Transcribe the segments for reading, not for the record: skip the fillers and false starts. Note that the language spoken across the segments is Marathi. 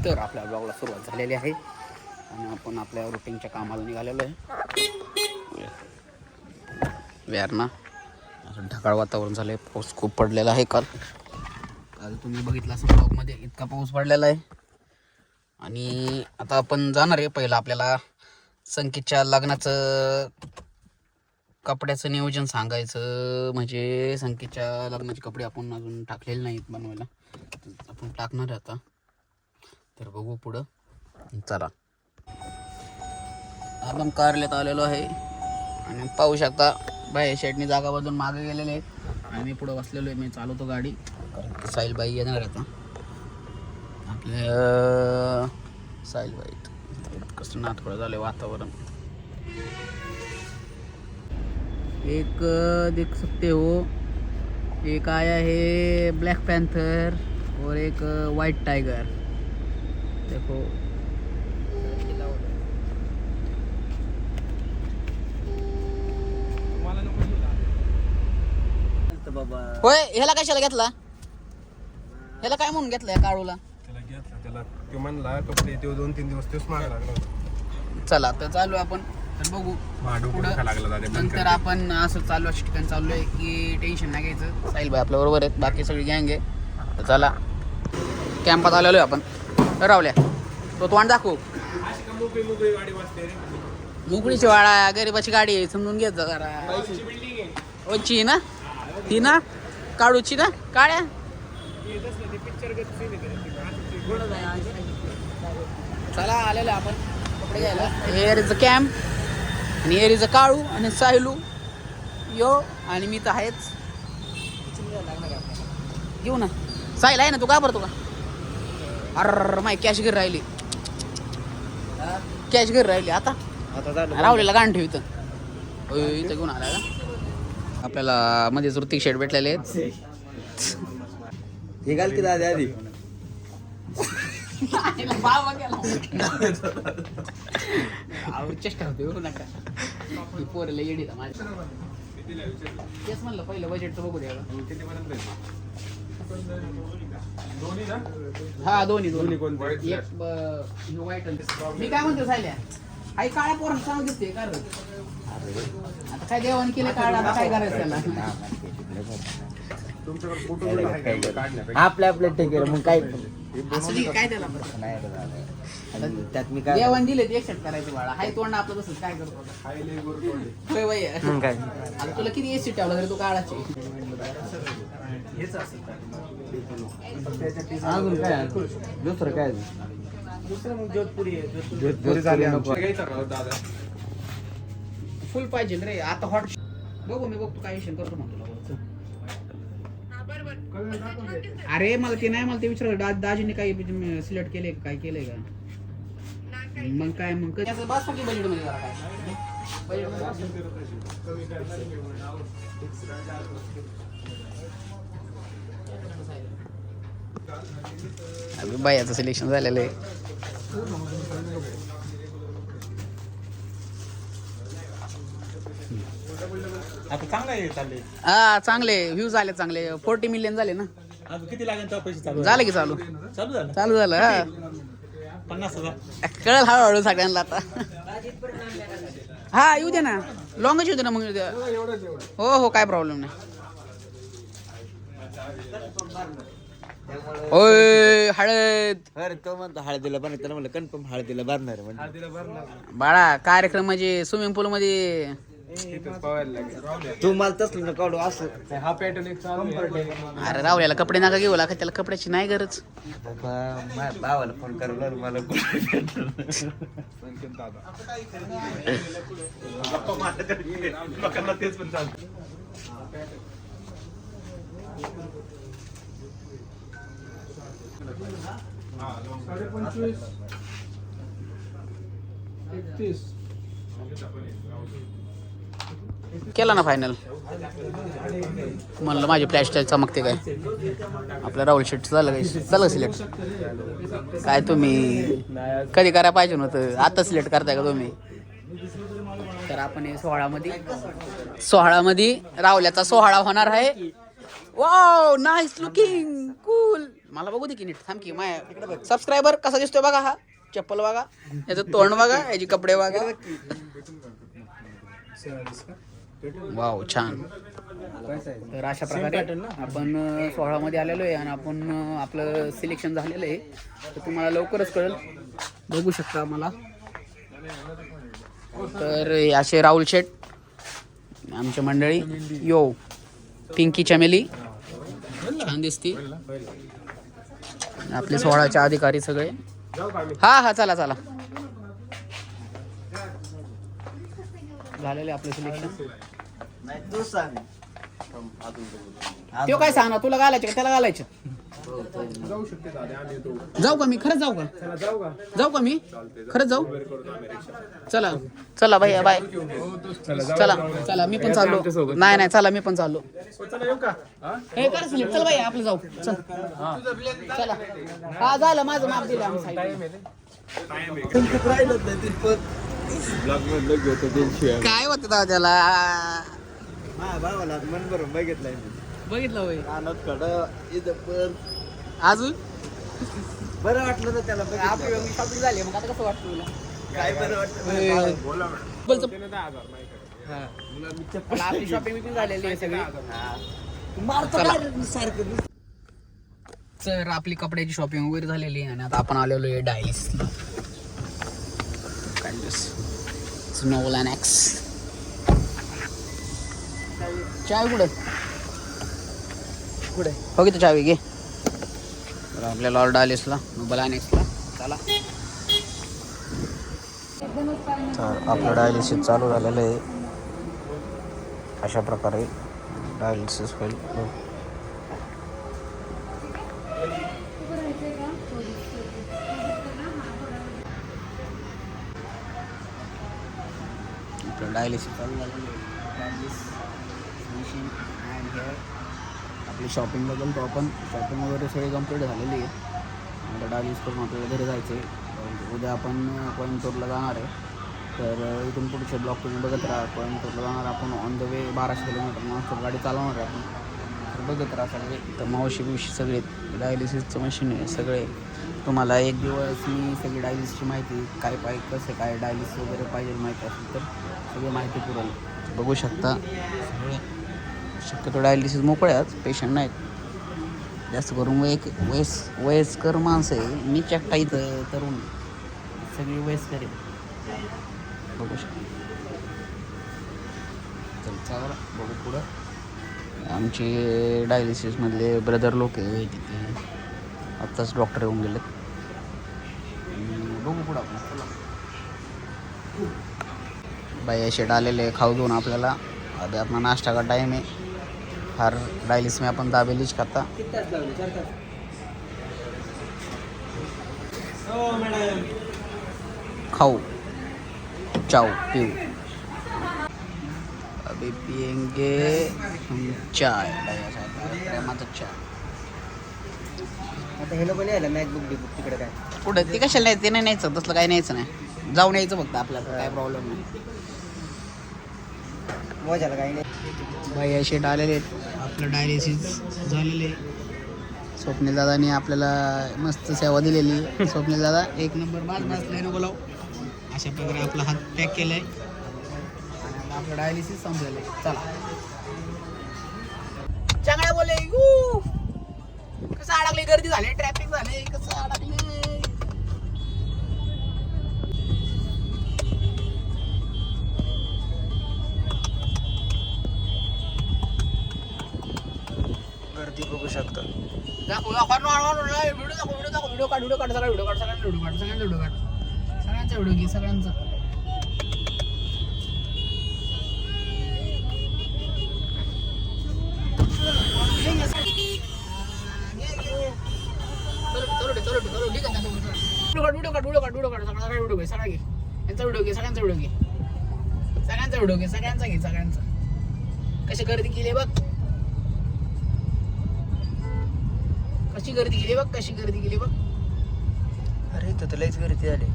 तर आपल्या ब्लॉगला सुरुवात झालेली आहे आणि आपण आपल्या रुटीनच्या कामाला निघालेलो आहे. वेरणा असं ढगाळ वातावरण झालं आहे. पाऊस खूप पडलेला आहे. काल तुम्ही बघितलं असं ब्लॉगमध्ये इतका पाऊस पडलेला आहे. आणि आता आपण जाणार आहे. पहिलं आपल्याला संकेतच्या लग्नाचं कपड्याचं नियोजन सांगायचं. म्हणजे संकेतच्या लग्नाचे कपडे आपण अजून टाकलेले नाहीत बनवायला, आपण टाकणार आहे आता. तर बघू पुढं. चला, आपण कार्यालयात आलेलो आहे आणि पाहू शकता बाई शेटनी जागा बदलून मागे गेलेले आहेत आणि मी पुढं बसलेलो आहे. मी चालवतो गाडी, कारण साहिलबाई येणार आता. आपल्या साहिलबाई कसं नाथखोळं झालं वातावरण. एक देख सकते हो, एक आया है ब्लैक पैंथर और एक वाइट टाइगर. देखो होय. ह्याला कशाला घेतला? ह्याला काय म्हणून घेतलं या काळूला? त्याला तो म्हणला कपडे तो 2-3 दिवस तोच मागे लागला. चला तर चालू आपण. तर बघू नंतर आपण असं चालू अशा ठिकाणी चालू आहे की टेन्शन नाही घ्यायचं. साहिलबाई आपल्या बरोबर आहेत, बाकी सगळी गँग आहे. तर चला कॅम्पात आलेलो आहे आपण. रावल्या तो तोंड दाखवू. मुकळीची वाडा गरीबाची गाडी आहे, समजून घेत जा जरा. ओची ना ती ना काळूची ना काळ्या. चला आलेलो आपण कपडे घ्यायला. हेअर इज अ कॅम्प आणि हेअर इज अ काळू आणि सायलू यो आणि मी तर आहेच. घेऊ ना साहिल आहे ना, तू का भरतो का? अरे माय कॅश घरी राहिली, कॅश घरी राहिली. आता राहुलेला गाण ठेव इथं. इथं घेऊन आला का? आपल्याला मध्येच ऋतिक शेट भेटलेले आहेत. हे घाल की दादा आधी. चेष्टा होते बघू नका. पोरला येडी माझ्या. तेच म्हणलं पहिलं बजेट तर बघू द्या. हा दोन्ही एक वाईट. मी काय म्हणतो सायल्या, आई काळ्या पोरांना सांगू देते का रे? आता काय देवाने केलं काढ, आता काय करायचं त्याला? आपल्या आपल्या टेकेल मग काय असं काय त्याला त्यात मी काय देवाने दिले ते एक्सेप्ट करायचं बाळा. हाय तोंड आपलं तसंच काय करतो. होय बाई. आता तुला किती एसी ठेवला तरी तू काढायची. अजून काय दुसरं काय फुल पाहिजे रे आता. हॉट बघू, मी बघतो काय विषय करतो मग तुला. अरे मला ते नाही, मला ते विचारलं दाजीने काही सिलेक्ट केले काय केलंय का? मग काय मग बासमती बजेट मध्ये जरा काय बायाचं सिलेक्शन झालेलं आहे. आता चांगला आहे चालले. हा चांगले व्ह्यूज आले, चांगले 40 मिलियन झाले ना. अजून किती लागेल तेव्हा पैसे चालू झालं की चालू झालं चालू झालं. हा 50,000 कळलं हळूहळू सगळ्यांना आता. हा येऊ दे ना, लॉंगच येऊ दे ना मग. हो हो काय प्रॉब्लेम नाही. ओय हळद. अरे तो म्हणतो हळदीला बनणार, त्याला म्हणलं कन्फर्म हळदीला भरणार बाळा. कार्यक्रम म्हणजे स्विमिंग पूल मध्ये. तू मला तसलं न काढू असं. अरे रावल्याला कपडे नका घेऊ लागा, त्याला कपड्याची नाही गरज. माझ्या भावाला फोन करायला मला तेच पण चालतं. केला ना फायनल. म्हणलं माझी प्लॅस्टर चमकते काय. आपलं राहुल शेट झालं काय, झालं सिलेक्ट काय? तुम्ही कधी करायला पाहिजे नव्हतं, आता सिलेक्ट करताय का तुम्ही? तर आपण हे सोहळामध्ये रावल्याचा सोहळा होणार आहे. Wow nice looking cool. मला बघू दे की नीट थांब की माया सबस्क्रायबर कसा दिसतोय बघा हा चप्पल बघा याचं तोंड बघा याची कपडे बघा वाव छान. तर अशा प्रकारे आपण 16 मध्ये आलेलो आहे आणि आपण आपलं सिलेक्शन झालेलं आहे. तर तुम्हाला लवकरच कळेल बघू शकता मला. तर असे राहुल शेठ आमची मंडळी यो पिंकी चमेली छान दिसती आपले 16चे अधिकारी सगळे. हा चला झालेले आपलं सिलेक्शन. नाही तू सांग. तो काय सांग ना तुला घालायचं का त्याला घालायचं. जाऊ शकते दादा आम्ही येतो. जाऊ का मी खरंच जाऊ का चला जाऊ का जाऊ का मी खरंच जाऊ. करतो आम्ही रिक्षा. चला भैया बाय चला जाऊ. चला मी पण चाललो. नाही चला मी पण चाललो. चला येऊ का हे कर सिलेक्ट चल भैया आपलं जाऊ चल. चला हा झालं माझं माप दिलं आम्ही साईड. राहिलं नाही ते पण ब्लॉग मधलं घेतो त्यांची काय होतं दादा त्याला माझ्या भावाला मन भरून बघितलंय मी. बघितलं होय कानात कडं इथं पण अजून बरं वाटलं ना त्याला बघितलं. आपली शॉपिंग झाली मग आता कसं वाटतं तुला. काय बरं वाटतं बोला बोलतो मॅडम 10,000 माझ्याकडे. मला आपली शॉपिंग झालेली आहे सगळी. मारतो चला. काय सारखं. तर आपली कपड्याची शॉपिंग वगैरे झालेली आहे आणि आता आपण आलेलो आहे डायलिसला. स्नोलॅनेक्स चावी कुठे हो की चावी घे. तर आपल्याला डायलिसला नोबलॅनेक्सला चला. तर आपलं डायलिसिस चालू झालेलं आहे. अशा प्रकारे डायलिसिस होईल. आपलं डायलिसिस चालू झालेलं आहे. डायलिसिस मशीन अँड हेअर आपली शॉपिंग बघेल तो आपण शॉपिंग वगैरे सगळी कंप्लीट झालेली आहे. आता डायलिसिस करून आपल्याला घरी जायचं आहे. उद्या आपण कोइंबतूरला जाणार आहे. तर इथून पुढचे ब्लॉग तुम्ही बघत राहा. कोइंबतूरला जाणार आपण on the way 1200 kilometre nonstop गाडी चालवणार आहे आपण. तर बघत राहा सगळे. तर मावशी सगळे डायलिसिसचं मशीन आहे सगळे. तुम्हाला एक दिवस मी सगळी डायलिसिसची माहिती काय कसं काय डायलिसिस वगैरे पाहिजे माहिती असेल तर सगळी माहिती पुरेल. बघू शकता सगळे शक्यतो डायलिसिस मोकळे आहेत पेशंट नाहीत जास्त करून. वयस्कर माणसं आहे. मी एकटा इथं तरुण सगळी वयस्कर आहे. बघू शकता. चल बघू पुढं. आमचे डायलिसिसमधले ब्रदर लोक आहे तिथे आत्ताच डॉक्टर येऊन गेलेत. बघू पुढं आपण चला. बाई असे डालेले खाऊ घेऊन आपल्याला अभी अपना नाश्ता का टाइम है. हर डायलिस में अपन दाबेलीच खाता. खाओ चाओ पिऊ. अभी पियेंगे हम चाय. प्रेमाचा चाय. आता हे लोक लिहायला मॅकबुक बिकबुक तिकडे काय कुठं ते कशाला नाही ते नाही न्यायचं तसलं काय न्यायचं नाही. जाऊन यायचं फक्त आपल्याला काय प्रॉब्लेम नाही. मजाला काही नाही. बाई असे आलेले आहेत. आपलं डायलिसिस झालेले. स्वप्नील दादाने आपल्याला मस्त सेवा दिलेली. स्वप्नील दादा एक नंबर बाज लय बोलाव. अशा प्रकारे आपला हात पॅक केला आहे आणि आपलं डायलिसिस संपलेलं आहे. चला चांगला बोले कसं अडकले गर्दी झाली ट्रॅफिक झाले कसं अडकले. गर्दी बघू शकता. व्हिडिओ काढ सगळ्यांचा व्हिडिओ काढ सगळ्यांचा व्हिडिओ घे सगळ्यांचा. सगळ्यांचा कशी गर्दी केली बघ. कशी गर्दी केली बघ. अरे तर लईच गर्दी झाली.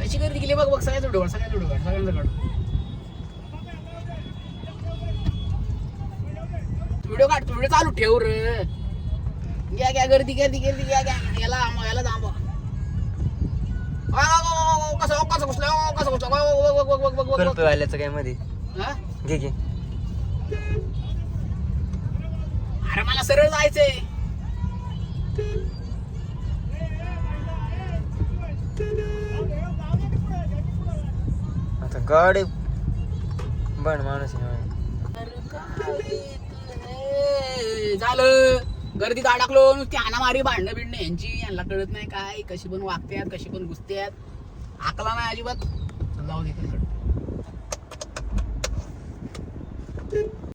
कशी गर्दी केली बघ सगळ्यांचा व्हिडिओ काढ. व्हिडिओ काढ, व्हिडिओ चालू ठेव रे. घ्या गर्दी घ्या याला थांबवा. कसं घुसलं. करतोय आल्याचं काय मध्ये हा? घे अरे मला सरळ जायचंय. आता गाडी बन माणूस आहे. झालं गर्दीत अडकलो. नुसती हाणामारी भांडणं बिडणं यांची, यांना कळत नाही काय, कशी पण वागत्यात, कशी पण घुसत्यात, आकला नाही अजिबात. जाऊ दे.